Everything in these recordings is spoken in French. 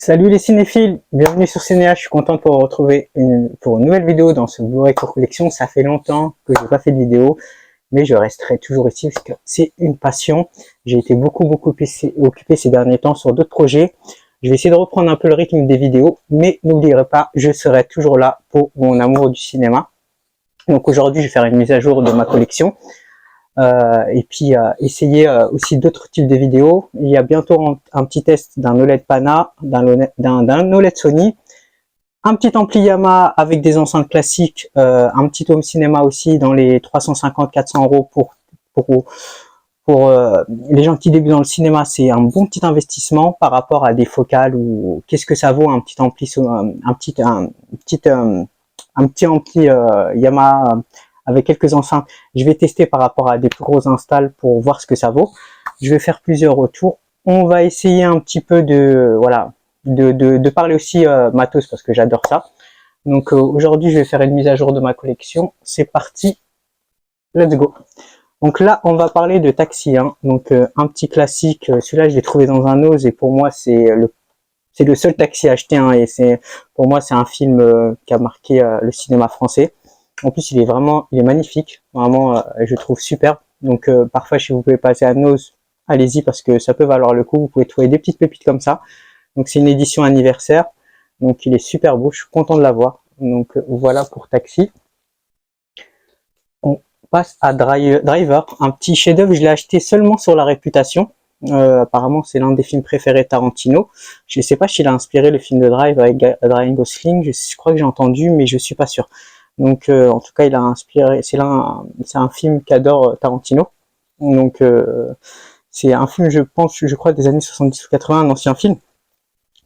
Salut les cinéphiles, bienvenue sur Cinéa, je suis content de vous retrouver pour une nouvelle vidéo dans ce Blu-ray Core Collection. Ça fait longtemps que je n'ai pas fait de vidéo, mais je resterai toujours ici parce que c'est une passion. J'ai été beaucoup occupé ces derniers temps sur d'autres projets. Je vais essayer de reprendre un peu le rythme des vidéos, mais n'oubliez pas, je serai toujours là pour mon amour du cinéma. Donc aujourd'hui, je vais faire une mise à jour de ma collection. Et puis essayer aussi d'autres types de vidéos. Il y a bientôt un petit test d'un OLED Pana, d'un OLED Sony, un petit ampli Yamaha avec des enceintes classiques, un petit home cinéma aussi dans les 350-400 € pour les gens qui débutent dans le cinéma. C'est un bon petit investissement par rapport à des focales ou qu'est-ce que ça vaut un petit ampli, un petit ampli Yamaha avec quelques enceintes. Je vais tester par rapport à des plus grosses installs pour voir ce que ça vaut. Je vais faire plusieurs retours. On va essayer un petit peu de parler aussi matos parce que j'adore ça. Donc aujourd'hui, je vais faire une mise à jour de ma collection. C'est parti, let's go. Donc là, on va parler de Taxi 1. Donc un petit classique. Celui-là, je l'ai trouvé dans un Oz et pour moi, c'est le seul Taxi acheté. Hein, et pour moi, c'est un film qui a marqué le cinéma français. En plus, il est magnifique, vraiment, je trouve superbe. Donc, parfois, si vous pouvez passer à Nose, allez-y parce que ça peut valoir le coup. Vous pouvez trouver des petites pépites comme ça. Donc, c'est une édition anniversaire. Donc, il est super beau. Je suis content de l'avoir. Donc, voilà pour Taxi. On passe à Driver, un petit chef-d'œuvre. Je l'ai acheté seulement sur la réputation. Apparemment, c'est l'un des films préférés de Tarantino. Je ne sais pas s'il a inspiré le film de Drive avec Ryan Gosling. Je crois que j'ai entendu, mais je suis pas sûr. Donc, en tout cas, il a inspiré. C'est un film qu'adore Tarantino. Donc, c'est un film, je crois, des années 70 ou 80, un ancien film,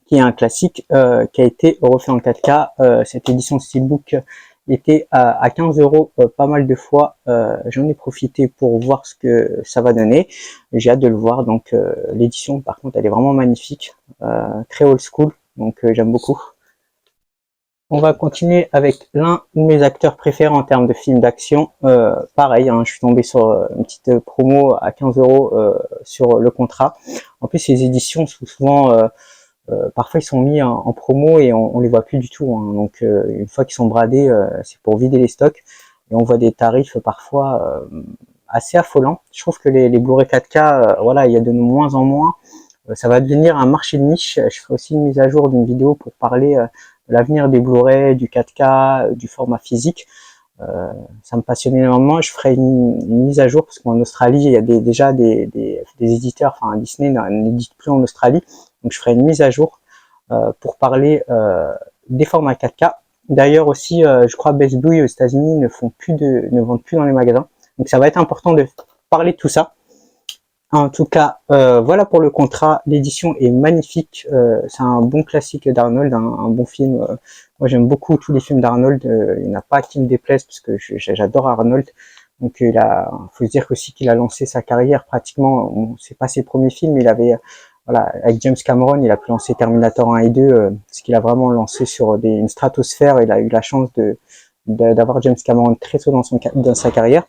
qui est un classique, qui a été refait en 4K. Cette édition Steelbook était à 15 € pas mal de fois. J'en ai profité pour voir ce que ça va donner. J'ai hâte de le voir. Donc, l'édition, par contre, elle est vraiment magnifique, très old school. Donc, j'aime beaucoup. On va continuer avec l'un de mes acteurs préférés en termes de films d'action. Pareil, hein, je suis tombé sur une petite promo à 15 € sur le contrat. En plus, ces éditions sont souvent, parfois ils sont mis en promo et on les voit plus du tout. Hein. Donc, une fois qu'ils sont bradés, c'est pour vider les stocks. Et on voit des tarifs parfois assez affolants. Je trouve que les Blu-ray 4K, voilà, il y a de moins en moins. Ça va devenir un marché de niche. Je ferai aussi une mise à jour d'une vidéo pour parler l'avenir des Blu-ray, du 4K, du format physique. Ça me passionne énormément. Je ferai une mise à jour parce qu'en Australie, il y a déjà des éditeurs, enfin Disney n'édite plus en Australie. Donc je ferai une mise à jour pour parler des formats 4K. D'ailleurs aussi, je crois Best Buy aux États-Unis ne vendent plus dans les magasins. Donc ça va être important de parler de tout ça. En tout cas, voilà pour le contrat. L'édition est magnifique. C'est un bon classique d'Arnold, un bon film. Moi, j'aime beaucoup tous les films d'Arnold. Il n'y en a pas qui me déplaisent parce que j'adore Arnold. Donc, faut se dire aussi qu'il a lancé sa carrière pratiquement. C'est pas ses premiers films. Il avait, voilà, avec James Cameron, il a pu lancer Terminator 1 et 2, ce qu'il a vraiment lancé sur une stratosphère. Il a eu la chance d'avoir James Cameron très tôt dans sa carrière.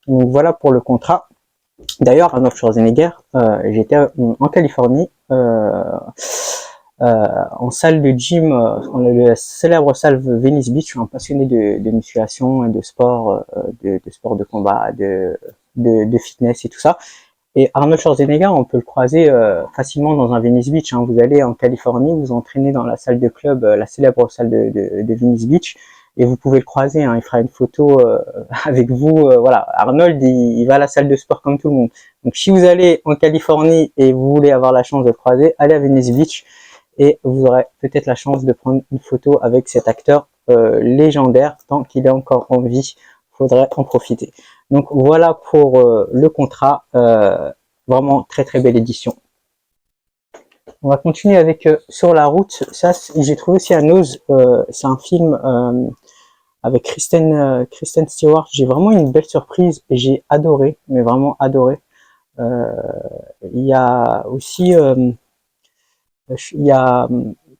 Donc, voilà pour le contrat. D'ailleurs, Arnold Schwarzenegger, j'étais en Californie, en salle de gym, dans la célèbre salle Venice Beach. Je suis un passionné de musculation et de sport, de sport de combat, de fitness et tout ça. Et Arnold Schwarzenegger, on peut le croiser facilement dans un Venice Beach. Hein. Vous allez en Californie, vous entraînez dans la salle de club, la célèbre salle de Venice Beach. Et vous pouvez le croiser, hein, il fera une photo avec vous. Voilà, Arnold, il va à la salle de sport comme tout le monde. Donc si vous allez en Californie et vous voulez avoir la chance de le croiser, allez à Venice Beach et vous aurez peut-être la chance de prendre une photo avec cet acteur légendaire. Tant qu'il est encore en vie, faudrait en profiter. Donc voilà pour le contrat, vraiment très très belle édition. On va continuer avec Sur la route. Ça, j'ai trouvé aussi à Nose. C'est un film avec Kristen Stewart. J'ai vraiment une belle surprise et j'ai adoré, mais vraiment adoré. Il y a aussi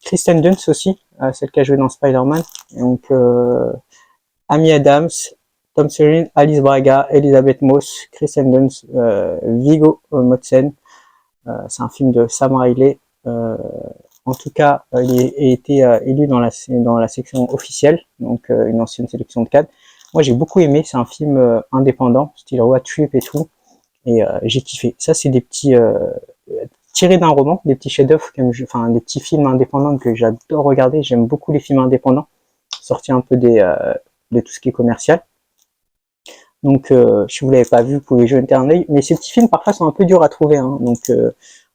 Kristen Dunst aussi, celle qui a joué dans Spider-Man. Donc Amy Adams, Tom Selleck, Alice Braga, Elisabeth Moss, Kristen Dunst, Viggo Mortensen. C'est un film de Sam Riley. En tout cas, il a été élu dans la section officielle, donc une ancienne sélection de Cannes. Moi, j'ai beaucoup aimé. C'est un film indépendant, style road trip et tout, et j'ai kiffé. Ça, c'est des petits tirés d'un roman, des petits chefs-d'œuvre, enfin des petits films indépendants que j'adore regarder. J'aime beaucoup les films indépendants, sortis un peu de tout ce qui est commercial. Donc, si vous l'avez pas vu, vous pouvez jeter un œil. Mais ces petits films, parfois, sont un peu durs à trouver. Hein. Donc,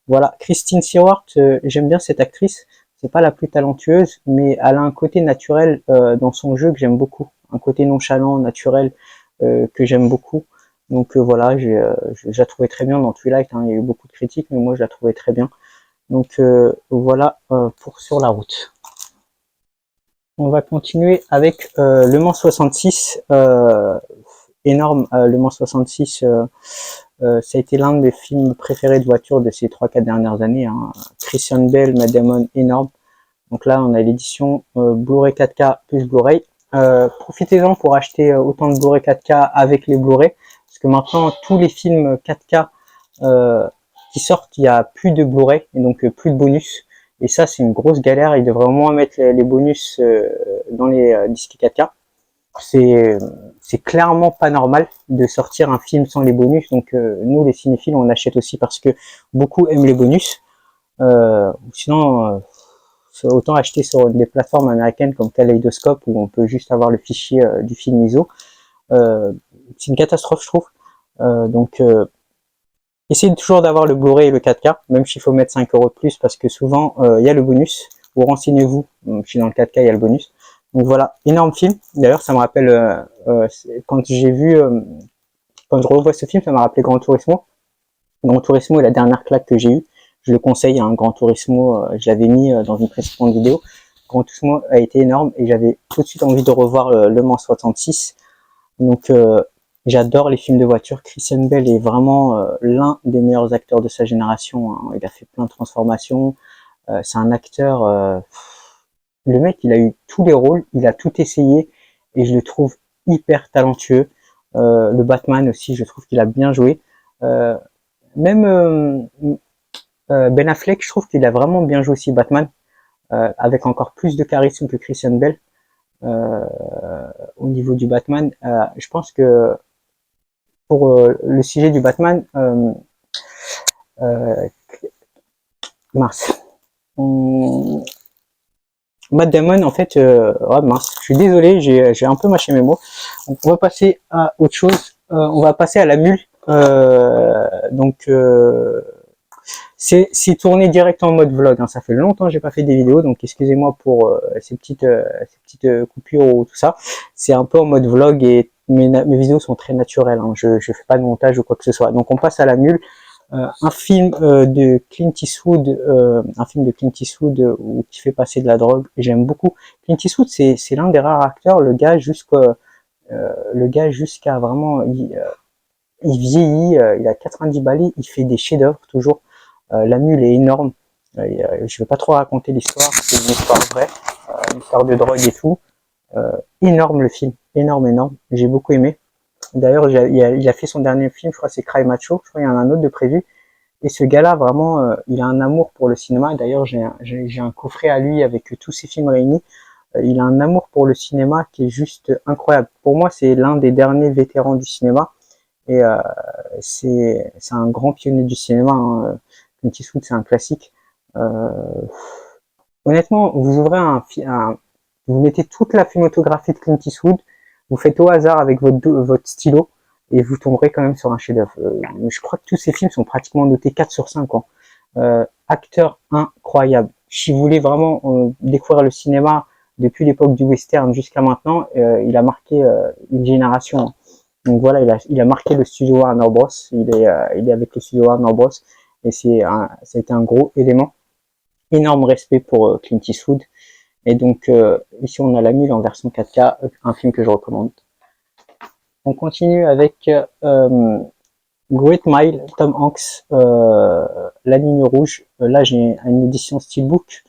voilà. Kristen Stewart, j'aime bien cette actrice. C'est pas la plus talentueuse, mais elle a un côté naturel dans son jeu que j'aime beaucoup. Un côté nonchalant, naturel, que j'aime beaucoup. Donc, voilà, je la trouvais très bien dans Twilight. Hein. Il y a eu beaucoup de critiques, mais moi, je la trouvais très bien. Donc, voilà pour Sur la route. On va continuer avec Le Mans 66. Énorme, Le Mans 66, ça a été l'un de mes films préférés de voiture de ces 3-4 dernières années. Hein. Christian Bale, Matt Damon, énorme. Donc là, on a l'édition Blu-ray 4K plus Blu-ray. Profitez-en pour acheter autant de Blu-ray 4K avec les Blu-ray, parce que maintenant, tous les films 4K qui sortent, il n'y a plus de Blu-ray, et donc plus de bonus. Et ça, c'est une grosse galère. Ils devraient au moins mettre les bonus dans les disques 4K. C'est clairement pas normal de sortir un film sans les bonus. Donc nous, les cinéphiles, on achète aussi parce que beaucoup aiment les bonus. Sinon, autant acheter sur des plateformes américaines comme Kaleidoscope où on peut juste avoir le fichier du film ISO. C'est une catastrophe, je trouve. Donc essayez toujours d'avoir le Blu-ray et le 4K, même s'il faut mettre 5 € de plus parce que souvent il y a le bonus. Ou renseignez-vous, si dans le 4K il y a le bonus. Donc voilà, énorme film. D'ailleurs, ça me rappelle quand j'ai vu, quand je revois ce film, ça m'a rappelé Gran Turismo. Gran Turismo est la dernière claque que j'ai eue. Je le conseille, hein, Gran Turismo. Je l'avais mis dans une précédente vidéo. Gran Turismo a été énorme et j'avais tout de suite envie de revoir Le Mans 66. Donc j'adore les films de voiture. Christian Bale est vraiment l'un des meilleurs acteurs de sa génération. Hein. Il a fait plein de transformations. C'est un acteur. Le mec, il a eu tous les rôles, il a tout essayé et je le trouve hyper talentueux. Le Batman aussi, je trouve qu'il a bien joué. Même Ben Affleck, je trouve qu'il a vraiment bien joué aussi Batman, avec encore plus de charisme que Christian Bale. Au niveau du Batman, je pense que pour le sujet du Batman, mince. Matt Damon, en fait, oh mince, je suis désolé, j'ai un peu mâché mes mots. Donc, on va passer à autre chose. On va passer à la mule. Donc, c'est tourné direct en mode vlog. Hein. Ça fait longtemps que j'ai pas fait des vidéos, donc excusez-moi pour ces petites coupures ou tout ça. C'est un peu en mode vlog et mes vidéos sont très naturelles. Hein. Je fais pas de montage ou quoi que ce soit. Donc, on passe à la mule. Un film de Clint Eastwood, qui fait passer de la drogue. J'aime beaucoup. Clint Eastwood, c'est l'un des rares acteurs. Le gars jusqu'à vraiment, il vieillit. Il a 90 balais. Il fait des chefs-d'œuvre toujours. La mule est énorme. Je vais pas trop raconter l'histoire. C'est une histoire vraie, une histoire de drogue et tout. Énorme le film, énorme. J'ai beaucoup aimé. D'ailleurs, il a fait son dernier film, je crois, c'est Cry Macho. Je crois qu'il y en a un autre de prévu. Et ce gars-là, vraiment, il a un amour pour le cinéma. D'ailleurs, j'ai un coffret à lui avec tous ses films réunis. Il a un amour pour le cinéma qui est juste incroyable. Pour moi, c'est l'un des derniers vétérans du cinéma. Et c'est un grand pionnier du cinéma. Hein. Clint Eastwood, c'est un classique. Euh, Honnêtement, vous ouvrez vous mettez toute la filmotographie de Clint Eastwood, vous faites au hasard avec votre stylo, et vous tomberez quand même sur un chef-d'œuvre. Je crois que tous ces films sont pratiquement notés 4 sur 5 ans. Acteur incroyable. Si vous voulez vraiment découvrir le cinéma depuis l'époque du western jusqu'à maintenant, il a marqué une génération. Donc voilà, il a marqué le studio Warner Bros. Il est avec le studio Warner Bros. Et ça a été un gros élément. Énorme respect pour Clint Eastwood. Et donc ici on a La Mule en version 4K, un film que je recommande. On continue avec Great Mile, Tom Hanks, La Ligne Rouge. Là j'ai une édition Steelbook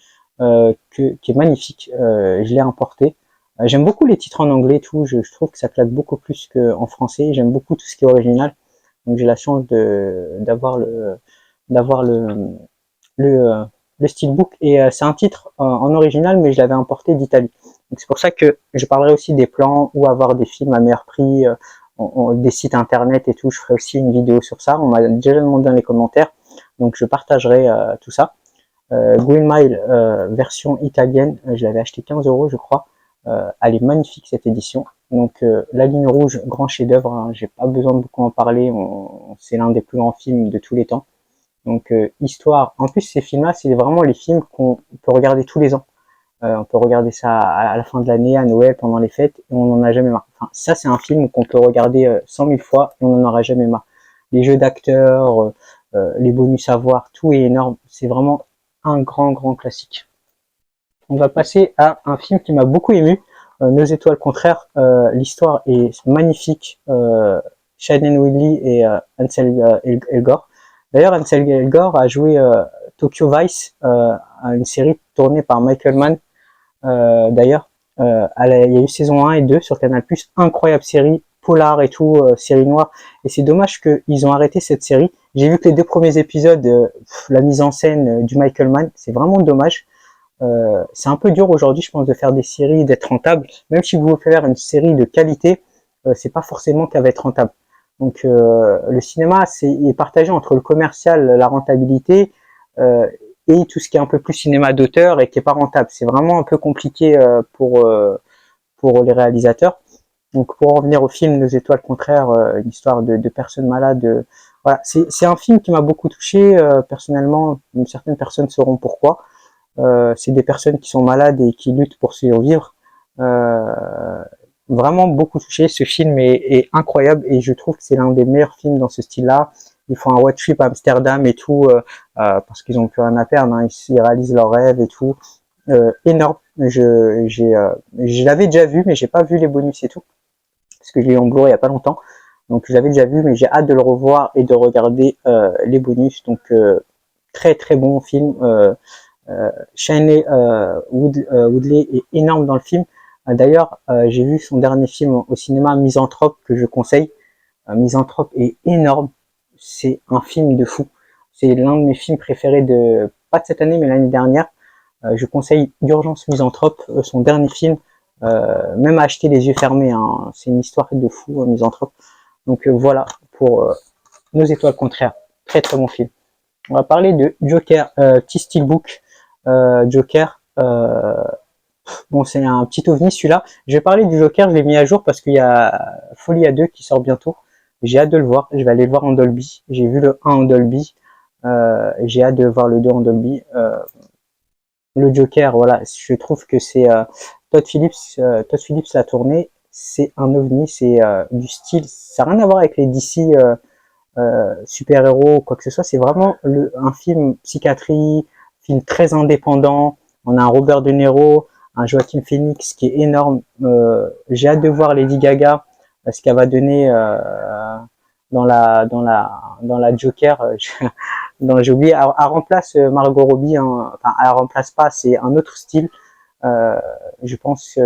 qui est magnifique. Je l'ai importé. J'aime beaucoup les titres en anglais, tout. Je trouve que ça claque beaucoup plus qu'en français. J'aime beaucoup tout ce qui est original. Donc j'ai la chance d'avoir le le Steelbook, et c'est un titre en original, mais je l'avais importé d'Italie. Donc c'est pour ça que je parlerai aussi des plans, ou avoir des films à meilleur prix, des sites internet et tout. Je ferai aussi une vidéo sur ça. On m'a déjà demandé dans les commentaires, donc je partagerai tout ça. Green Mile version italienne, je l'avais acheté 15 € je crois. Elle est magnifique cette édition. Donc La Ligne Rouge, grand chef-d'œuvre, hein, j'ai pas besoin de beaucoup en parler, c'est l'un des plus grands films de tous les temps. Donc histoire, en plus ces films-là, c'est vraiment les films qu'on peut regarder tous les ans. On peut regarder ça à la fin de l'année, à Noël, pendant les fêtes, et on n'en a jamais marre. Enfin, ça c'est un film qu'on peut regarder 100 000 fois et on n'en aura jamais marre. Les jeux d'acteurs, les bonus à voir, tout est énorme. C'est vraiment un grand classique. On va passer à un film qui m'a beaucoup ému, Nos étoiles contraires. L'histoire est magnifique. Shailene Woodley et Ansel Elgort. D'ailleurs, Ansel Elgort a joué Tokyo Vice, une série tournée par Michael Mann. D'ailleurs, il y a eu saison 1 et 2 sur Canal+, incroyable série, polar et tout, série noire. Et c'est dommage qu'ils ont arrêté cette série. J'ai vu que les 2 premiers épisodes, la mise en scène du Michael Mann, c'est vraiment dommage. C'est un peu dur aujourd'hui, je pense, de faire des séries, d'être rentable. Même si vous voulez faire une série de qualité, c'est pas forcément qu'elle va être rentable. Donc le cinéma est partagé entre le commercial, la rentabilité, et tout ce qui est un peu plus cinéma d'auteur et qui est pas rentable. C'est vraiment un peu compliqué pour les réalisateurs. Donc pour en revenir au film Nos étoiles contraires, une histoire de personnes malades. Voilà, c'est un film qui m'a beaucoup touché personnellement. Certaines personnes sauront pourquoi. C'est des personnes qui sont malades et qui luttent pour survivre. Vraiment beaucoup touché. Ce film est incroyable et je trouve que c'est l'un des meilleurs films dans ce style-là. Ils font un road trip à Amsterdam et tout, parce qu'ils ont plus rien à perdre, hein. Ils réalisent leurs rêves et tout. Énorme. Je l'avais déjà vu, mais j'ai pas vu les bonus et tout, parce que je l'ai eu en Blu-ray il y a pas longtemps. Donc je l'avais déjà vu, mais j'ai hâte de le revoir et de regarder les bonus. Donc très bon film. Shailene Woodley est énorme dans le film. D'ailleurs, j'ai vu son dernier film au cinéma, Misanthrope, que je conseille. Misanthrope est énorme. C'est un film de fou. C'est l'un de mes films préférés pas de cette année, mais l'année dernière. Je conseille d'urgence Misanthrope, son dernier film. Même à acheter les yeux fermés, hein. C'est une histoire de fou, Misanthrope. Donc voilà pour Nos étoiles contraires. Très bon film. On va parler de Joker, petit steelbook. Joker, bon c'est un petit ovni celui-là. Je vais parler du Joker, je l'ai mis à jour parce qu'il y a Folie à 2 qui sort bientôt. J'ai hâte de le voir, je vais aller le voir en Dolby. J'ai vu le 1 en Dolby, j'ai hâte de voir le 2 en Dolby. Le Joker, voilà, je trouve que c'est Todd Phillips l'a tourné, c'est un ovni, c'est du style, ça n'a rien à voir avec les DC super-héros ou quoi que ce soit, c'est vraiment un film psychiatrie, film très indépendant. On a un Robert De Niro, un Joaquin Phoenix qui est énorme. J'ai hâte de voir Lady Gaga, ce qu'elle va donner dans la Joker. J'ai oublié, elle remplace Margot Robbie, hein. Enfin elle remplace pas, c'est un autre style. Je pense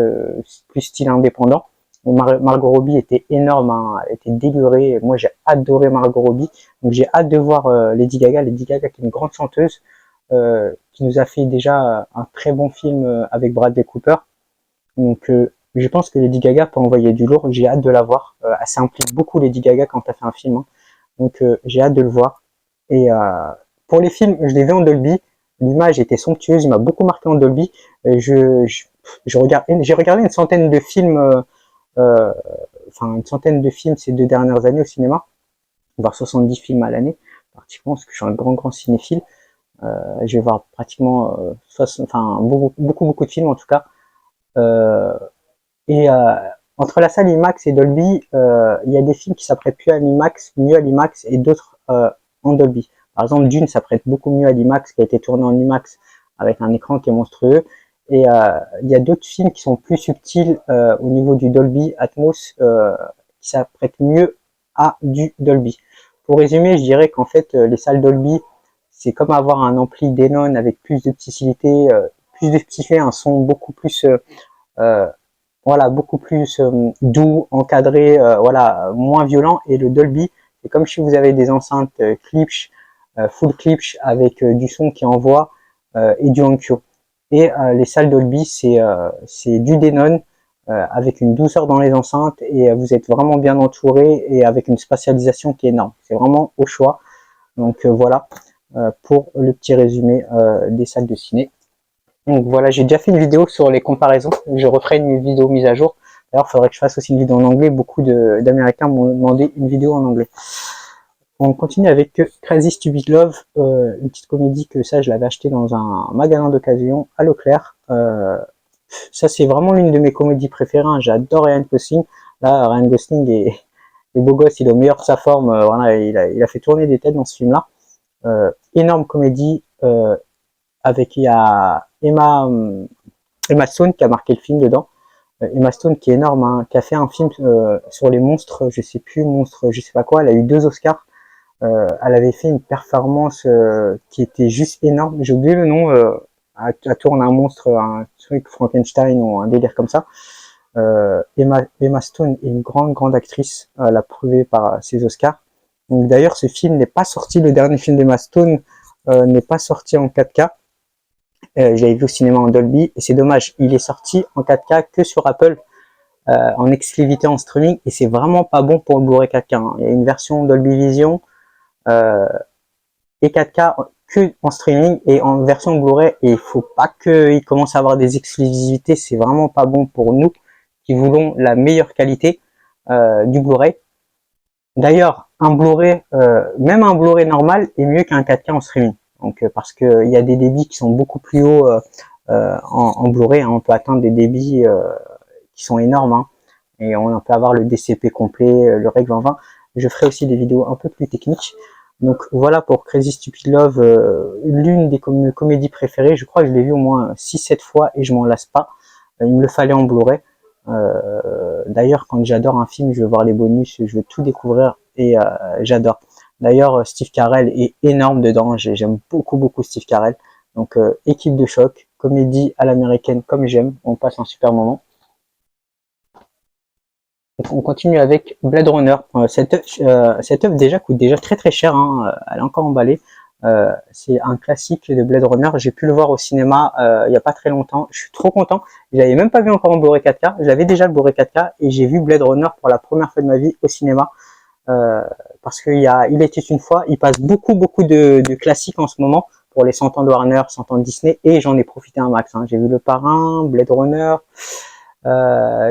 plus style indépendant. Margot Robbie était énorme, hein, elle était délurée. Moi, j'ai adoré Margot Robbie. Donc, j'ai hâte de voir Lady Gaga. Lady Gaga, qui est une grande chanteuse, qui nous a fait déjà un très bon film avec Bradley Cooper. Donc, je pense que Lady Gaga peut envoyer du lourd. J'ai hâte de la voir. Elle s'implique beaucoup, Lady Gaga, quand elle fait un film, hein. Donc, j'ai hâte de le voir. Et pour les films, je les vais en Dolby. L'image était somptueuse. Il m'a beaucoup marqué en Dolby. J'ai regardé une centaine de films. Une centaine de films ces 2 dernières années au cinéma, voire 70 films à l'année, pratiquement, parce que je suis un grand cinéphile. Je vais voir pratiquement beaucoup de films en tout cas. Et entre la salle IMAX et Dolby, il y a des films qui s'apprêtent mieux à l'IMAX et d'autres en Dolby. Par exemple, Dune s'apprête beaucoup mieux à l'IMAX, qui a été tourné en IMAX avec un écran qui est monstrueux. Et il y a d'autres films qui sont plus subtils au niveau du Dolby Atmos, qui s'apprêtent mieux à du Dolby. Pour résumer, je dirais qu'en fait, les salles Dolby, c'est comme avoir un ampli Denon avec plus de petitité, plus de petits un son beaucoup plus, beaucoup plus doux, encadré, moins violent. Et le Dolby, c'est comme si vous avez des enceintes Klipsch, full Klipsch avec du son qui envoie. et du Onkyo. Et les salles Dolby, c'est du Denon avec une douceur dans les enceintes et vous êtes vraiment bien entouré et avec une spatialisation qui est énorme. C'est vraiment au choix. Donc voilà pour le petit résumé des salles de ciné. Donc voilà, j'ai déjà fait une vidéo sur les comparaisons. Je referai une vidéo mise à jour. D'ailleurs, il faudrait que je fasse aussi une vidéo en anglais. Beaucoup d'Américains m'ont demandé une vidéo en anglais. On continue avec Crazy Stupid Love, une petite comédie que ça, je l'avais acheté dans un magasin d'occasion à Leclerc. Ça, c'est vraiment l'une de mes comédies préférées. Hein. J'adore Ryan Gosling. Là, Ryan Gosling est beau gosse, il est au meilleur de sa forme. Voilà, il a fait tourner des têtes dans ce film-là. Énorme comédie. Avec il y a Emma Stone qui a marqué le film dedans. Emma Stone qui est énorme, hein, qui a fait un film sur les monstres, je sais plus, monstres, je sais pas quoi. Elle a eu 2 Oscars. Elle avait fait une performance qui était juste énorme. J'ai oublié le nom. Elle tourne un monstre, un truc Frankenstein ou un délire comme ça. Emma Stone est une grande actrice. Elle a prouvé par ses Oscars. Donc d'ailleurs, ce film n'est pas sorti. Le dernier film d'Emma Stone n'est pas sorti en 4K. J'avais vu au cinéma en Dolby et c'est dommage. Il est sorti en 4K que sur Apple. En exclusivité en streaming et c'est vraiment pas bon pour le Blu-ray 4K. Hein. Il y a une version Dolby Vision et 4K que en streaming et en version Blu-ray et il faut pas qu'il commence à avoir des exclusivités, c'est vraiment pas bon pour nous qui voulons la meilleure qualité du Blu-ray. D'ailleurs, un Blu-ray, même un Blu-ray normal est mieux qu'un 4K en streaming. Donc parce que il y a des débits qui sont beaucoup plus hauts en Blu-ray, hein. On peut atteindre des débits qui sont énormes, hein. Et on peut avoir le DCP complet, le règle en 20. Je ferai aussi des vidéos un peu plus techniques. Donc voilà pour Crazy Stupid Love, l'une des comédies préférées. Je crois que je l'ai vu au moins 6-7 fois et je m'en lasse pas. Il me le fallait en Blu-ray. D'ailleurs, quand j'adore un film, je veux voir les bonus, je veux tout découvrir et j'adore. D'ailleurs, Steve Carell est énorme dedans. J'aime beaucoup Steve Carell. Donc équipe de choc, comédie à l'américaine comme j'aime. On passe un super moment. On continue avec Blade Runner. Cette œuvre déjà coûte déjà très cher, hein. Elle est encore emballée. C'est un classique de Blade Runner. J'ai pu le voir au cinéma il n'y a pas très longtemps. Je suis trop content. Je l'avais même pas vu encore en Blu-ray 4K. J'avais déjà le Blu-ray 4K et j'ai vu Blade Runner pour la première fois de ma vie au cinéma. Parce qu'il était une fois. Il passe beaucoup de classiques en ce moment pour les 100 ans de Warner, 100 ans de Disney et j'en ai profité un max. Hein. J'ai vu Le Parrain, Blade Runner.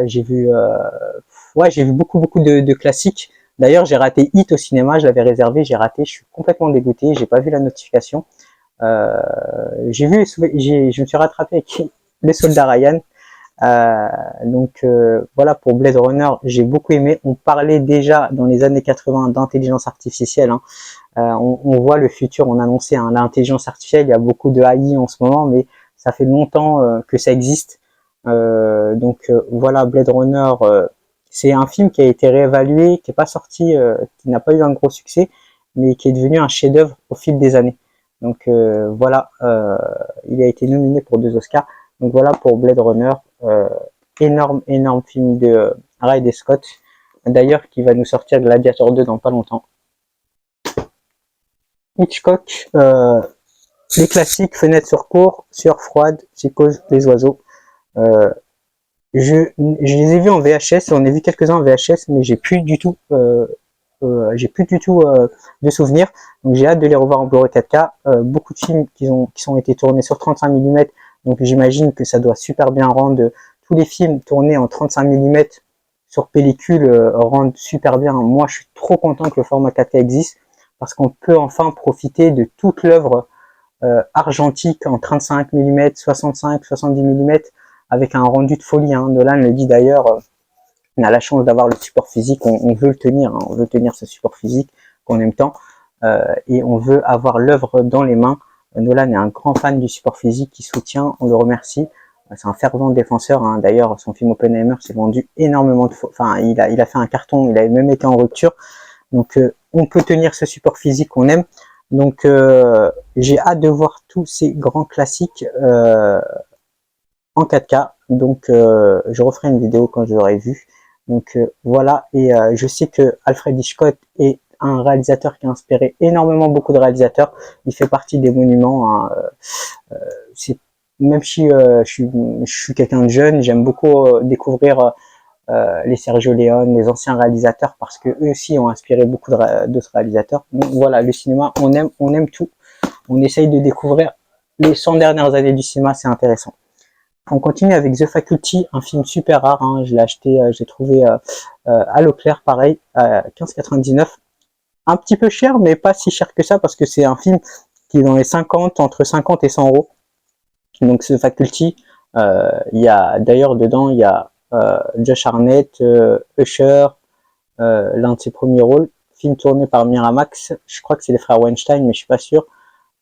J'ai vu beaucoup de classiques. D'ailleurs, j'ai raté Hit au cinéma, je l'avais réservé, j'ai raté, je suis complètement dégoûté, j'ai pas vu la notification. Je me suis rattrapé avec Les Soldats Ryan. Voilà pour Blade Runner, j'ai beaucoup aimé. On parlait déjà dans les années 80 d'intelligence artificielle. Hein. On voit le futur, on annonçait hein, l'intelligence artificielle. Il y a beaucoup de AI en ce moment, mais ça fait longtemps que ça existe. Voilà, Blade Runner, c'est un film qui a été réévalué, qui n'est pas sorti, qui n'a pas eu un gros succès, mais qui est devenu un chef-d'œuvre au fil des années. Donc voilà, il a été nominé pour 2 Oscars. Donc voilà pour Blade Runner, énorme film de Ridley Scott, d'ailleurs qui va nous sortir Gladiator 2 dans pas longtemps. Hitchcock, les classiques, Fenêtre sur cour, Sueur froide, Psychose, Les oiseaux. Je les ai vus en VHS, j'en ai vu quelques-uns en VHS, mais j'ai plus du tout de souvenirs. Donc j'ai hâte de les revoir en Blu-ray 4K. Beaucoup de films qui ont été tournés sur 35 mm, donc j'imagine que ça doit super bien rendre. Tous les films tournés en 35 mm sur pellicule rendent super bien. Moi, je suis trop content que le format 4K existe parce qu'on peut enfin profiter de toute l'œuvre argentique en 35 mm, 65, 70 mm avec un rendu de folie. Hein. Nolan le dit d'ailleurs, on a la chance d'avoir le support physique, on veut le tenir, hein. On veut tenir ce support physique qu'on aime tant et on veut avoir l'œuvre dans les mains. Nolan est un grand fan du support physique, qui soutient, on le remercie. C'est un fervent défenseur. Hein. D'ailleurs, son film Oppenheimer s'est vendu énormément de fois. Enfin, il a fait un carton, il a même été en rupture. Donc, on peut tenir ce support physique qu'on aime. Donc, j'ai hâte de voir tous ces grands classiques en 4K. Donc, je referai une vidéo quand je l'aurai vu. Donc, voilà. Et je sais que Alfred Hitchcock est un réalisateur qui a inspiré énormément beaucoup de réalisateurs. Il fait partie des monuments. Hein, même si je suis quelqu'un de jeune, j'aime beaucoup découvrir les Sergio Leone, les anciens réalisateurs, parce que eux aussi ont inspiré beaucoup d'autres réalisateurs. Donc voilà, le cinéma, on aime tout. On essaye de découvrir les 100 dernières années du cinéma, c'est intéressant. On continue avec The Faculty, un film super rare, hein. Je l'ai acheté, j'ai trouvé à Leclerc, pareil, à 15,99. Un petit peu cher, mais pas si cher que ça, parce que c'est un film qui est dans les 50, entre 50 et 100 euros. Donc The Faculty, il y a d'ailleurs dedans, il y a Josh Hartnett, Usher, l'un de ses premiers rôles, film tourné par Miramax, je crois que c'est les frères Weinstein, mais je suis pas sûr.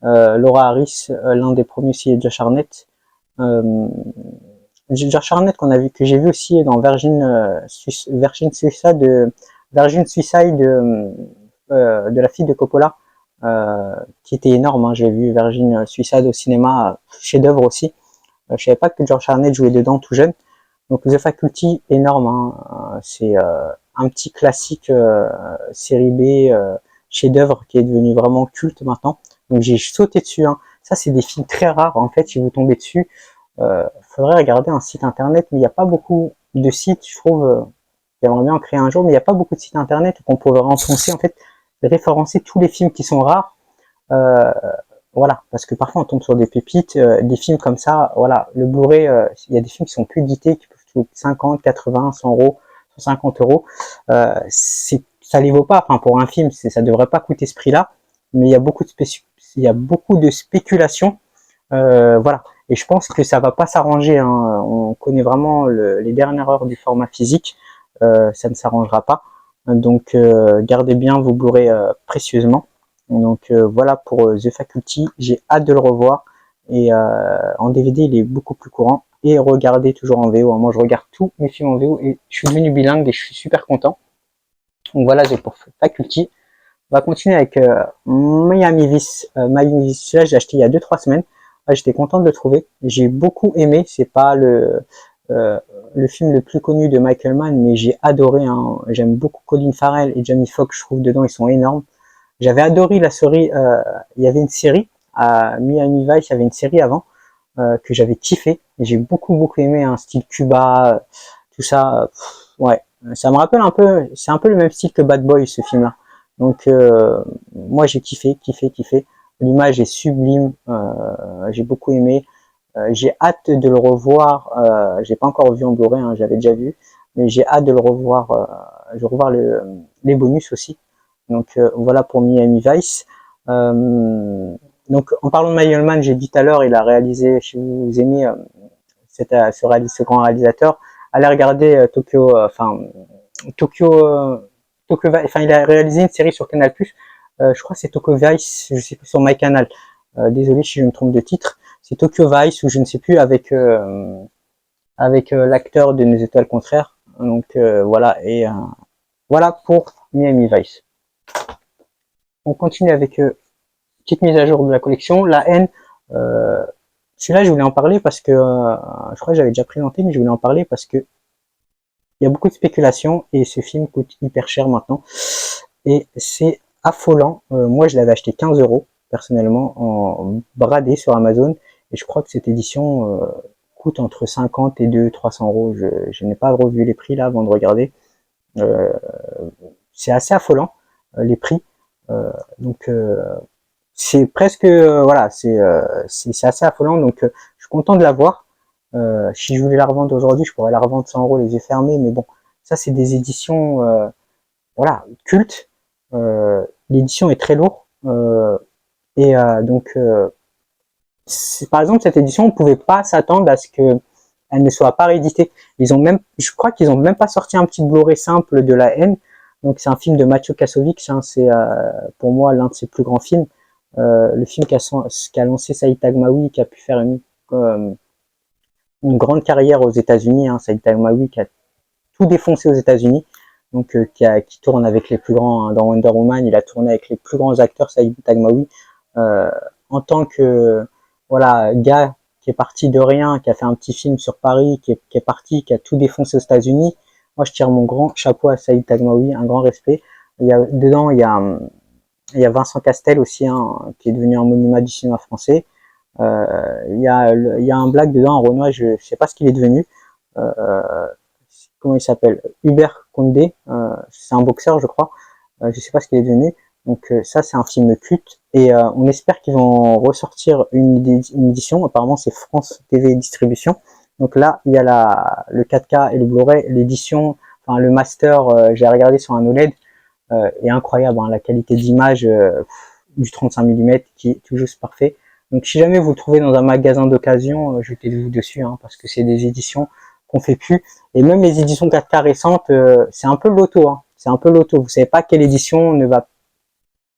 Laura Harris, l'un des premiers aussi, et Josh Hartnett. Josh Hartnett que j'ai vu aussi dans Virgin Suicide de la fille de Coppola, qui était énorme, hein. J'ai vu Virgin Suicide au cinéma, chef-d'œuvre aussi. Je savais pas que Josh Hartnett jouait dedans tout jeune. Donc The Faculty, énorme, hein. C'est un petit classique série B, chef-d'œuvre qui est devenu vraiment culte maintenant. Donc j'ai sauté dessus, hein. Ça, c'est des films très rares, en fait. Si vous tombez dessus, faudrait regarder un site internet, mais il n'y a pas beaucoup de sites, je trouve. J'aimerais bien en créer un jour, mais il n'y a pas beaucoup de sites internet qu'on pourrait renfoncer, en fait, référencer tous les films qui sont rares. Voilà, parce que parfois on tombe sur des pépites, des films comme ça, voilà, le Blu-ray, il y a des films qui sont plus édités, qui peuvent coûter 50, 80, 100 euros, 150 euros, ça les vaut pas, enfin pour un film, ça devrait pas coûter ce prix-là, mais il y a beaucoup de spéculation, voilà, et je pense que ça va pas s'arranger, hein. On connaît vraiment les dernières heures du format physique, ça ne s'arrangera pas, donc gardez bien vos Blu-ray précieusement. Donc voilà pour The Faculty, j'ai hâte de le revoir, et en DVD il est beaucoup plus courant, et regardez toujours en VO, moi je regarde tous mes films en VO et je suis devenu bilingue et je suis super content. Donc voilà, j'ai pour Faculty. On va continuer avec Miami Vice. Miami Vice, celui-là j'ai acheté il y a 2-3 semaines, j'étais content de le trouver, j'ai beaucoup aimé, c'est pas le film le plus connu de Michael Mann, mais j'ai adoré, hein. J'aime beaucoup Colin Farrell et Jamie Foxx, je trouve dedans ils sont énormes. J'avais adoré la série, il y avait une série à Miami Vice, il y avait une série avant que j'avais kiffé, et j'ai beaucoup aimé, un style Cuba, tout ça, ouais, ça me rappelle un peu, c'est un peu le même style que Bad Boy ce film-là. Donc moi j'ai kiffé, l'image est sublime, j'ai beaucoup aimé, j'ai hâte de le revoir, j'ai pas encore vu en Blu-ray, hein, j'avais déjà vu, mais j'ai hâte de le revoir, je vais revoir les bonus aussi. Donc voilà pour Miami Vice. Donc en parlant de Michael Mann, j'ai dit tout à l'heure, il a réalisé, si vous aimez ce grand réalisateur, allez regarder Tokyo Vice, enfin il a réalisé une série sur Canal+, je crois que c'est Tokyo Vice, je sais plus, sur MyCanal. Désolé si je me trompe de titre. C'est Tokyo Vice, ou je ne sais plus, avec l'acteur de Nos étoiles contraires. Donc voilà, et voilà pour Miami Vice. On continue avec petite mise à jour de la collection. La haine, celui-là je voulais en parler parce que je crois que j'avais déjà présenté, mais je voulais en parler parce que il y a beaucoup de spéculation et ce film coûte hyper cher maintenant et c'est affolant. Moi je l'avais acheté 15 euros personnellement en bradé sur Amazon, et je crois que cette édition coûte entre 50 et 200-300 euros. Je n'ai pas revu les prix là avant de regarder. C'est assez affolant les prix. Donc c'est presque voilà, c'est assez affolant. Donc je suis content de l'avoir. Si je voulais la revendre aujourd'hui, je pourrais la revendre 100 euros les yeux fermés, mais bon, ça c'est des éditions voilà, cultes. L'édition est très lourde, et donc par exemple cette édition, on pouvait pas s'attendre à ce que elle ne soit pas rééditée. Je crois qu'ils ont même pas sorti un petit Blu-ray simple de La haine. Donc c'est un film de Mathieu Kassovitz, hein, c'est pour moi l'un de ses plus grands films. Le film qu'a lancé Saïd Taghmaoui, qui a pu faire une grande carrière aux États-Unis, hein. Saïd Taghmaoui qui a tout défoncé aux États-Unis, donc qui tourne avec les plus grands, hein. Dans Wonder Woman, il a tourné avec les plus grands acteurs, Saïd Taghmaoui, en tant que voilà, gars qui est parti de rien, qui a fait un petit film sur Paris, qui est parti, qui a tout défoncé aux États-Unis. Moi, je tire mon grand chapeau à Saïd Taghmaoui, un grand respect. Dedans, il y a Vincent Castel aussi, hein, qui est devenu un monument du cinéma français. Il y a un black dedans, un Renoir, je sais pas ce qu'il est devenu. Comment il s'appelle? Hubert Condé, c'est un boxeur, je crois. Je sais pas ce qu'il est devenu. Donc ça, c'est un film culte. Et on espère qu'ils vont ressortir une édition. Apparemment, c'est France TV Distribution. Donc là, il y a le 4K et le Blu-ray, l'édition, enfin le master, j'ai regardé sur un OLED, est incroyable, hein, la qualité d'image du 35 mm qui est tout juste parfait. Donc si jamais vous le trouvez dans un magasin d'occasion, jetez-vous dessus, hein, parce que c'est des éditions qu'on fait plus. Et même les éditions 4K récentes, c'est un peu loto, hein. C'est un peu loto. Vous savez pas quelle édition ne va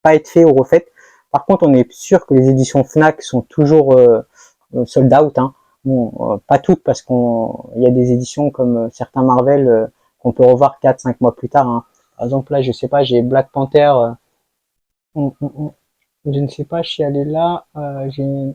pas être faite ou refaite. Par contre, on est sûr que les éditions Fnac sont toujours sold out, hein. Bon, pas toutes, parce qu'il y a des éditions comme certains Marvel qu'on peut revoir 4-5 mois plus tard, hein. Par exemple, là, je sais pas, j'ai Black Panther. Je ne sais pas si elle est là. Je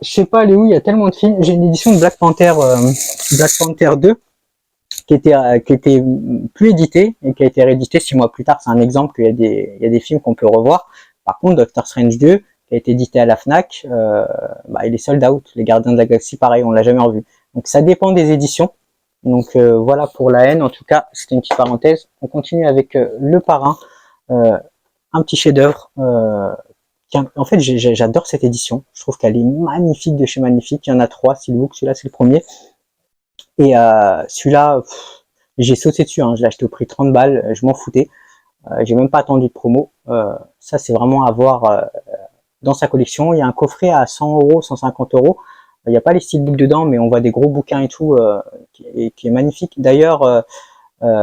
sais pas elle est où. Il y a tellement de films. J'ai une édition de Black Panther 2, qui était plus édité et qui a été réédité 6 mois plus tard. C'est un exemple qu'il y a il y a des films qu'on peut revoir. Par contre, Doctor Strange 2, qui a été édité à la Fnac, il est sold out. Les Gardiens de la Galaxie, pareil, on l'a jamais revu. Donc ça dépend des éditions. Donc voilà pour la haine. En tout cas, c'était une petite parenthèse. On continue avec Le Parrain, un petit chef-d'œuvre. En fait, j'adore cette édition. Je trouve qu'elle est magnifique de chez magnifique. Il y en a 3, Steelbook. Celui-là, c'est le premier. Et celui-là, j'ai sauté dessus, hein. Je l'ai acheté au prix 30 balles, je m'en foutais. J'ai même pas attendu de promo. Ça, c'est vraiment à voir dans sa collection. Il y a un coffret à 100 €, 150 €. Il n'y a pas les steelbooks dedans, mais on voit des gros bouquins et tout, qui est magnifique. D'ailleurs,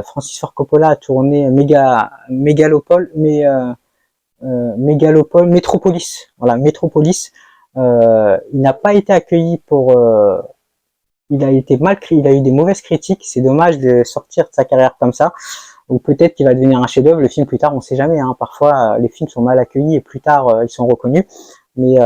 Francis Ford Coppola a tourné Metropolis. Voilà, Metropolis. Il n'a pas été accueilli pour il a été mal créé, il a eu des mauvaises critiques. C'est dommage de sortir de sa carrière comme ça. Ou peut-être qu'il va devenir un chef-d'œuvre. Le film plus tard, on sait jamais, hein. Parfois, les films sont mal accueillis et plus tard, ils sont reconnus. Mais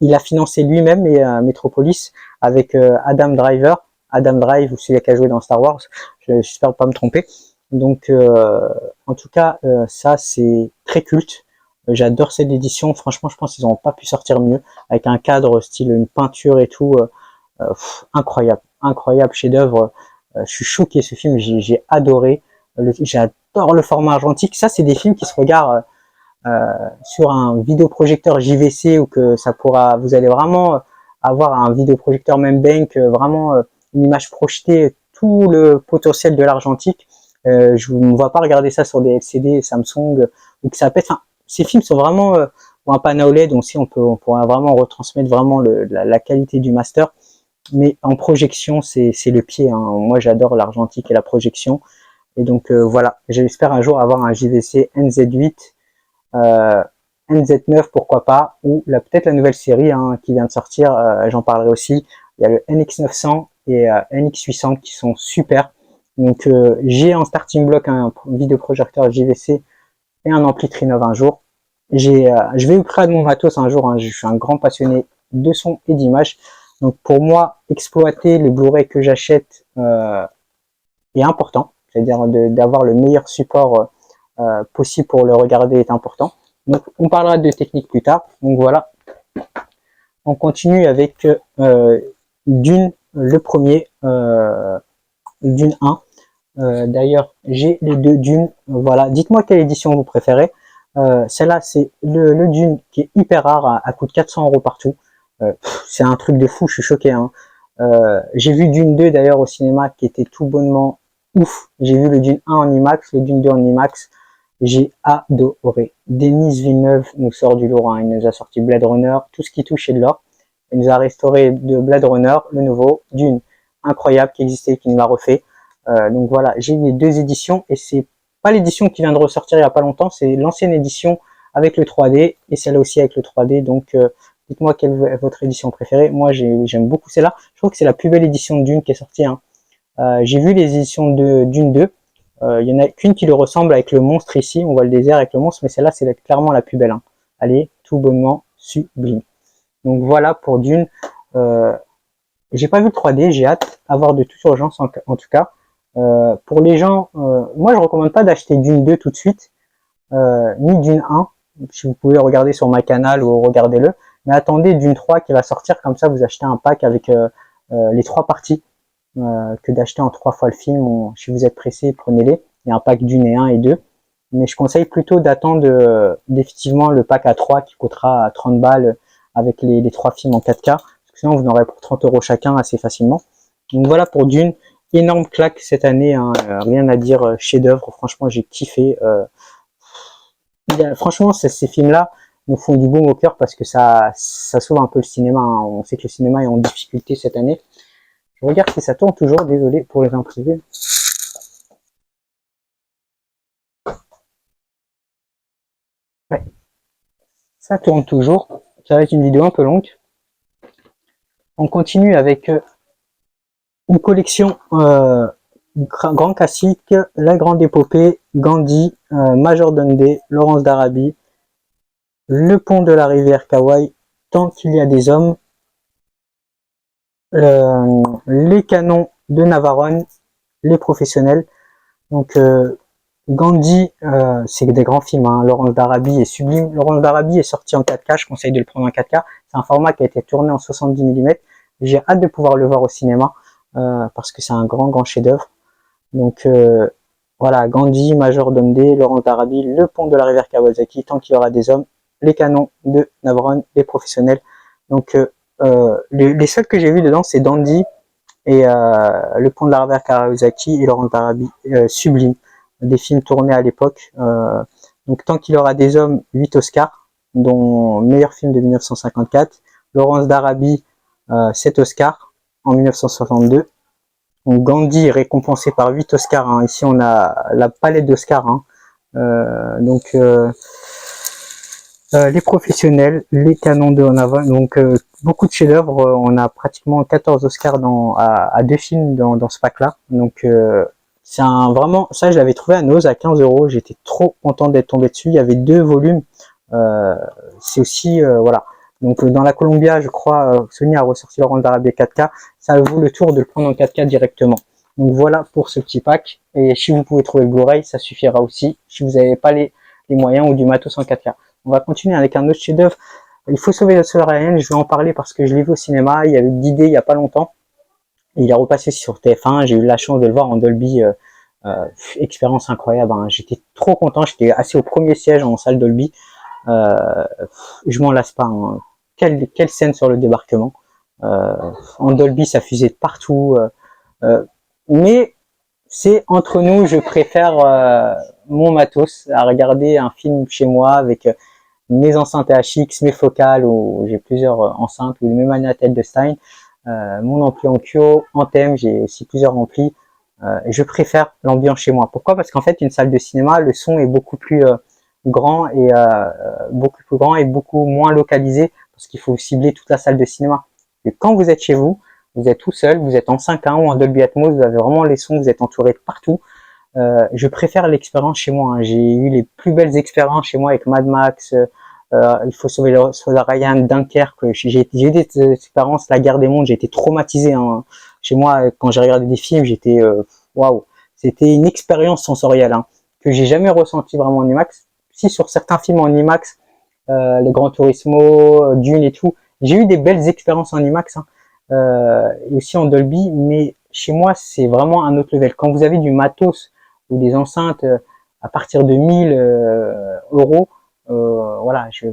il a financé lui-même Metropolis avec Adam Driver. Adam Drive, celui qui a joué dans Star Wars. J'espère pas me tromper. Donc, en tout cas, ça c'est très culte. J'adore cette édition. Franchement, je pense qu'ils n'ont pas pu sortir mieux, avec un cadre style une peinture et tout. Incroyable, incroyable chef-d'œuvre. Je suis choqué, ce film, j'ai adoré. J'adore le format argentique. Ça, c'est des films qui se regardent sur un vidéoprojecteur JVC, ou que ça pourra, vous allez vraiment avoir un vidéoprojecteur même bank, vraiment une image projetée, tout le potentiel de l'argentique. Je ne vois pas regarder ça sur des LCD Samsung ou que ça pète. Enfin, ces films sont vraiment ou un panneau OLED, donc si on pourra vraiment retransmettre vraiment la qualité du master. Mais en projection, c'est le pied, hein. Moi, j'adore l'argentique et la projection. Et donc voilà, j'espère un jour avoir un JVC NZ8, NZ9, pourquoi pas, ou peut-être la nouvelle série, hein, qui vient de sortir, j'en parlerai aussi. Il y a le NX900 et NX800 qui sont super. Donc j'ai en starting block un vidéoprojecteur JVC et un ampli Trinov un jour. Je vais upgrade mon matos un jour, hein. Je suis un grand passionné de son et d'image. Donc pour moi, exploiter le Blu-ray que j'achète est important. C'est-à-dire d'avoir le meilleur support possible pour le regarder est important. Donc on parlera de technique plus tard. Donc voilà, on continue avec Dune, le premier, Dune 1. D'ailleurs, j'ai les deux Dune. Voilà, dites-moi quelle édition vous préférez. Celle-là, c'est le Dune qui est hyper rare, à coût de 400 € partout. C'est un truc de fou, je suis choqué, hein. J'ai vu Dune 2 d'ailleurs au cinéma, qui était tout bonnement ouf. J'ai vu le Dune 1 en IMAX, le Dune 2 en IMAX. J'ai adoré. Denis Villeneuve nous sort du lourd, hein. Il nous a sorti Blade Runner, tout ce qui touche est de l'or. Il nous a restauré de Blade Runner, le nouveau, Dune, incroyable, qui existait, qui nous l'a refait. Donc voilà, j'ai les deux éditions, et c'est pas l'édition qui vient de ressortir il y a pas longtemps, c'est l'ancienne édition avec le 3D, et celle-là aussi avec le 3D. Donc dites-moi quelle est votre édition préférée. Moi, j'aime beaucoup celle-là. Je trouve que c'est la plus belle édition de Dune qui est sortie, hein. J'ai vu les éditions de Dune 2. Il y en a qu'une qui le ressemble avec le monstre ici. On voit le désert avec le monstre, mais celle-là, c'est clairement la plus belle, hein. Elle est tout bonnement sublime. Donc voilà pour Dune. J'ai pas vu le 3D, j'ai hâte. avoir de toute urgence en tout cas. Pour les gens, moi je recommande pas d'acheter Dune 2 tout de suite, ni Dune 1, si vous pouvez regarder sur ma canal ou regardez-le, mais attendez Dune 3 qui va sortir, comme ça vous achetez un pack avec les 3 parties, que d'acheter en 3 fois le film. Si vous êtes pressé, prenez-les, il y a un pack Dune 1 et 2, mais je conseille plutôt d'attendre effectivement le pack à 3 qui coûtera 30 balles avec les 3 films en 4K, parce que sinon vous en aurez pour 30 € chacun assez facilement. Donc voilà pour Dune, énorme claque cette année, hein, rien à dire, chef-d'œuvre, franchement j'ai kiffé. Franchement ces films-là nous font du baume au cœur parce que ça sauve un peu le cinéma, hein. On sait que le cinéma est en difficulté cette année. Je regarde si ça tourne toujours, désolé pour les imprévus. Ouais, ça tourne toujours. Ça va être une vidéo un peu longue. On continue avec une collection grand classique, La Grande Épopée, Gandhi, Major Dundee, Laurence d'Arabie, Le Pont de la Rivière Kwai, Tant qu'il y a des hommes, Les Canons de Navarone, Les Professionnels. Donc Gandhi, c'est des grands films, hein. Laurence d'Arabie est sublime. Laurence d'Arabie est sorti en 4K, je conseille de le prendre en 4K. C'est un format qui a été tourné en 70 mm. J'ai hâte de pouvoir le voir au cinéma, parce que c'est un grand chef-d'œuvre. Donc voilà, Gandhi, Major Dundee, Laurence d'Arabie, Le Pont de la Rivière Kawasaki, Tant qu'il y aura des hommes, Les Canons de Navarone, Les Professionnels. Donc les seuls que j'ai vus dedans, c'est Dandy et Le Pont de la Rivière Kawasaki et Laurence d'Arabie, sublime. Des films tournés à l'époque. Donc Tant qu'il y aura des hommes, 8 Oscars, dont meilleur film de 1954. Laurence d'Arabie, 7 Oscars en 1962. Donc Gandhi est récompensé par 8 Oscars, hein. Ici on a la palette d'Oscars, hein. Les Professionnels, Les Canons de Navarone, donc beaucoup de chefs-d'œuvre. On a pratiquement 14 Oscars à 2 films dans ce pack-là. Donc c'est vraiment, ça je l'avais trouvé à Noz à 15 €. J'étais trop content d'être tombé dessus. Il y avait 2 volumes. C'est aussi voilà. Donc dans la Columbia, je crois, Sony a ressorti Laurence d'Arabie 4K. Ça vaut le tour de le prendre en 4K directement. Donc voilà pour ce petit pack. Et si vous pouvez trouver le Blu-ray, ça suffira aussi. Si vous n'avez pas les moyens ou du matos en 4K. On va continuer avec un autre chef-d'œuvre. Il faut sauver le soldat Ryan. Je vais en parler parce que je l'ai vu au cinéma. Il y avait d'idées il y a pas longtemps. Il est repassé sur TF1. J'ai eu la chance de le voir en Dolby. Expérience incroyable, hein. J'étais trop content. J'étais assis au premier siège en salle Dolby. Je m'en lasse pas, hein. Quelle scène sur le débarquement. En Dolby, ça fusait partout. Mais c'est entre nous, je préfère mon matos à regarder un film chez moi avec mes enceintes HX, mes focales, où j'ai plusieurs enceintes, ou mes manettes de Stein, mon ampli Onkyo, Anthem, j'ai aussi plusieurs amplis. Je préfère l'ambiance chez moi. Pourquoi? Parce qu'en fait, une salle de cinéma, le son est beaucoup plus grand et beaucoup moins localisé, parce qu'il faut cibler toute la salle de cinéma. Et quand vous êtes chez vous, vous êtes tout seul, vous êtes en 5.1 ou en Dolby Atmos, vous avez vraiment les sons, vous êtes entouré de partout. Je préfère l'expérience chez moi, hein. J'ai eu les plus belles expériences chez moi avec Mad Max, Il faut sauver le soldat Ryan, Dunkerque. J'ai eu des expériences, la guerre des mondes, j'ai été traumatisé, hein. Chez moi, quand j'ai regardé des films, j'étais waouh, c'était une expérience sensorielle, hein, que j'ai jamais ressenti vraiment en IMAX. Si sur certains films en IMAX, les Gran Turismo, Dune et tout, j'ai eu des belles expériences en IMAX, hein, et aussi en Dolby, mais chez moi c'est vraiment un autre level. Quand vous avez du matos ou des enceintes à partir de 1000 euros, voilà, je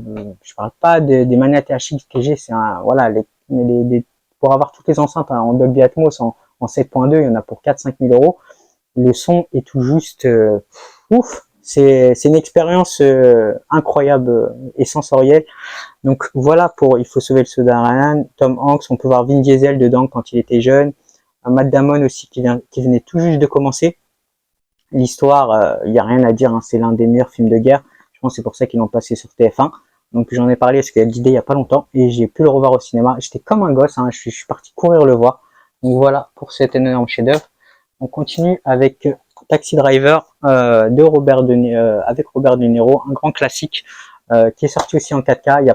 parle pas des manettes HX que j'ai, c'est voilà, pour avoir toutes les enceintes, hein, en Dolby Atmos en 7.2, il y en a pour 4-5 000 euros. Le son est tout juste ouf. C'est une expérience incroyable et sensorielle. Donc voilà pour Il faut sauver le soldat Ryan. Tom Hanks, on peut voir Vin Diesel dedans quand il était jeune. Matt Damon aussi qui venait tout juste de commencer. L'histoire, il n'y a rien à dire, hein, c'est l'un des meilleurs films de guerre. Je pense que c'est pour ça qu'ils l'ont passé sur TF1. Donc j'en ai parlé parce qu'il y a l'idée il n'y a pas longtemps et j'ai pu le revoir au cinéma. J'étais comme un gosse, hein, je suis parti courir le voir. Donc voilà pour cet énorme chef-d'œuvre. On continue avec Taxi Driver avec Robert De Niro, un grand classique qui est sorti aussi en 4K. Il y a